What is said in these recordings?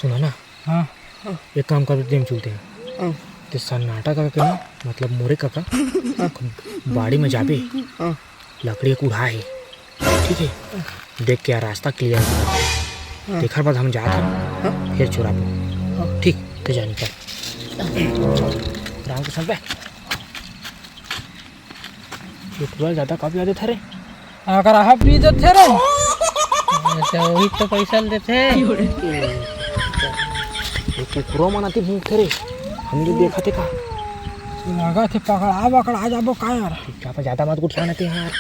सुना ना। हाँ एक काम कर देम चलते हैं तो सन्नाटा करके ना मतलब मोरे काका बाड़ी में जाबे लकड़ी को उड़ाए ठीक है देख के रास्ता क्लियर देखर बाद हम जाते हैं फिर चुरा ठीक तो जाने का राम के संग ये पूरा ज़्यादा काफ़ी ज़्यादा था रे अगर आप भी तो थे रे वही तो पैसा देते कुकुरो मनाती भूख थे रे हम जो देखा थे का लगा थे पकड़ा जाबो का यार क्या पर ज़्यादा मत गुस्सा थे यार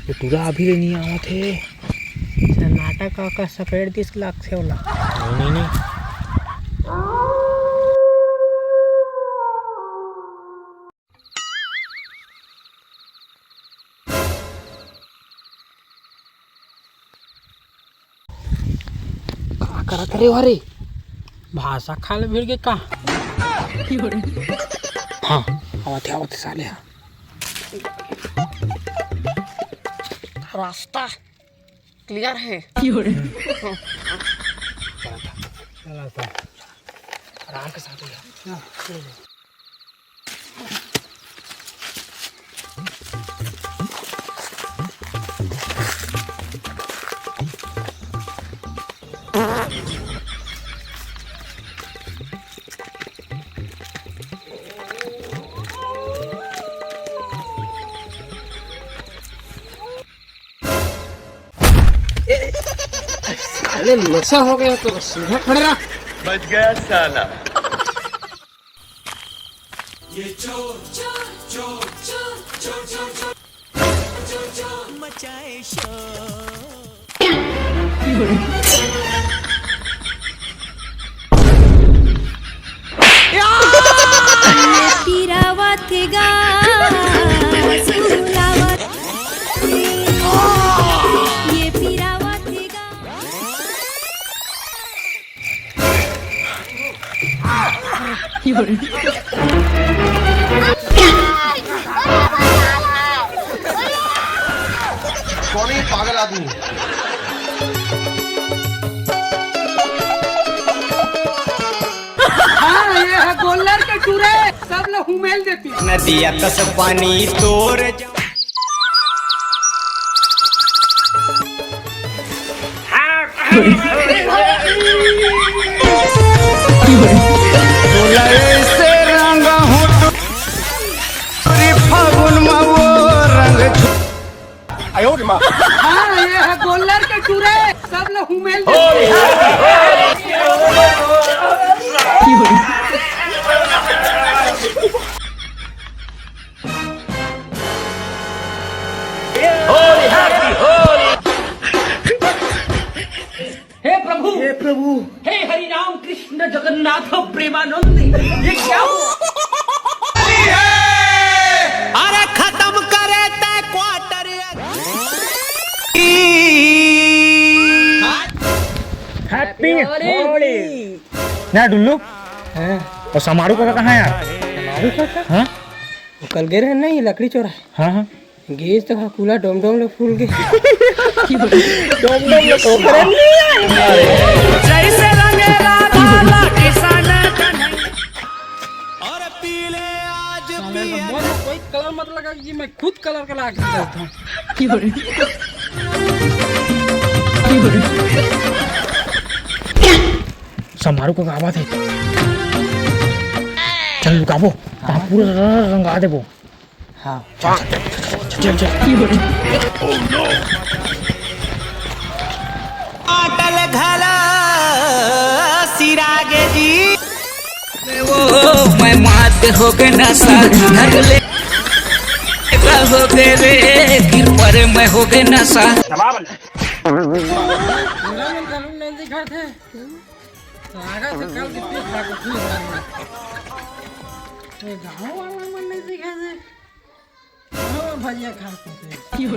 ये पूरा अभी नहीं आवा थे नाटक का सफेद 30 लाख से होला नहीं करा करे वारे भाषा खाले भिड़ के का हाँ आवते साले रास्ता क्लियर है चला आराम के साथ अरे नशा हो गया तो सीधा खड़े रहा बच गया साला। ये चोर चोर चोर चोर चोर चोर चोर चोर चोर मचाए कौन है पागल आदमी? हाँ ये है गोल्लर के टूरे सब लोग हुमेल देती नदिया कस पानी तोर हाँ ये है गोल्लर के टूरे सब लोग हुमेल हे प्रभु हे हरि राम कृष्ण जगन्नाथ प्रेमानंद ये क्या हुआ? अरे खत्म करे ते क्वार्टर हैप्पी होली ना डुल्लू और समारू का कहाँ है यार हाँ कल गए रहे नहीं लकड़ी चोरा हाँ गेज तो कूला डोम लोग फूल गए जैसे रंगे राधा किसान और पीले आज कोई कलर मत लगा कि मैं खुद कलर का लगा देता हूँ समारू का आवाज है चल लुकाबो पूरा रंगा दे वो हाँ चल अटल घला सिरागे जी वो मैं मात हो गए नशा धर ले हो गए रे गिर पर मैं हो गए नशा मेरा मन कानून नहीं दिखाते आगा से कल कितने खाको खुल करना ये गाँव वाला मन नहीं दिखाते हाँ भजिया खाते क्यों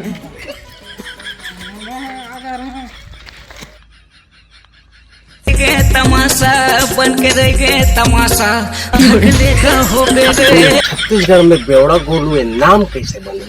अगर हैं तमाशा बन के रह गए तमाशा देखा हो गए छत्तीसगढ़ में बेवड़ा गोलू है नाम कैसे बने?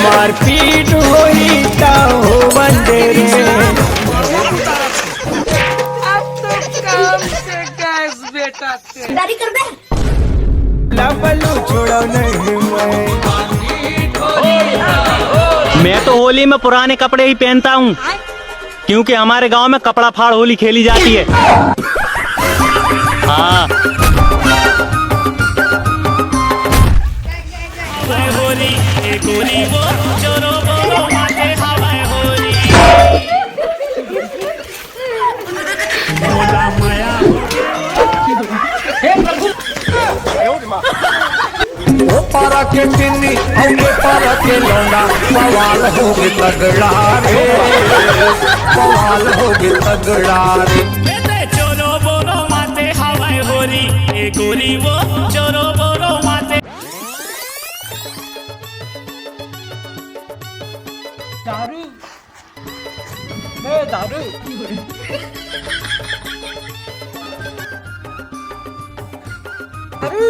मारपीट होई ता हो बंदे रे अब तो काम से गैस बेटा से दाढ़ी कर बे लबलू छोड़ो नहीं मैं तो होली में पुराने कपड़े ही पहनता हूँ क्योंकि हमारे गांव में कपड़ा फाड़ होली खेली जाती है। हाँ पारा के टिन्नी औने पारा के लौंडा बवाल हो गए तगड़ा रे बवाल हो गए तगड़ा रे चोरो बोरो माते हवाई होरी ए गोरी वो चोरो बोरो माते दारू दारू दारू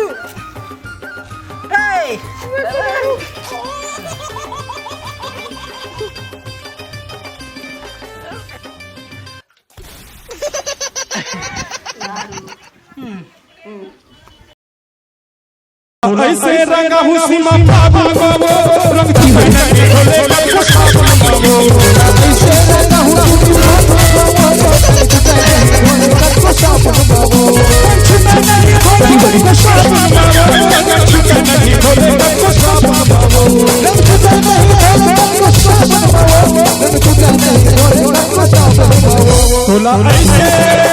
ऐसे रंगा हुसीमा बाबू बाबू रंग चुना के खोले बाबू ऐसे रंगा हुसीमा बाबू खोला ऐसे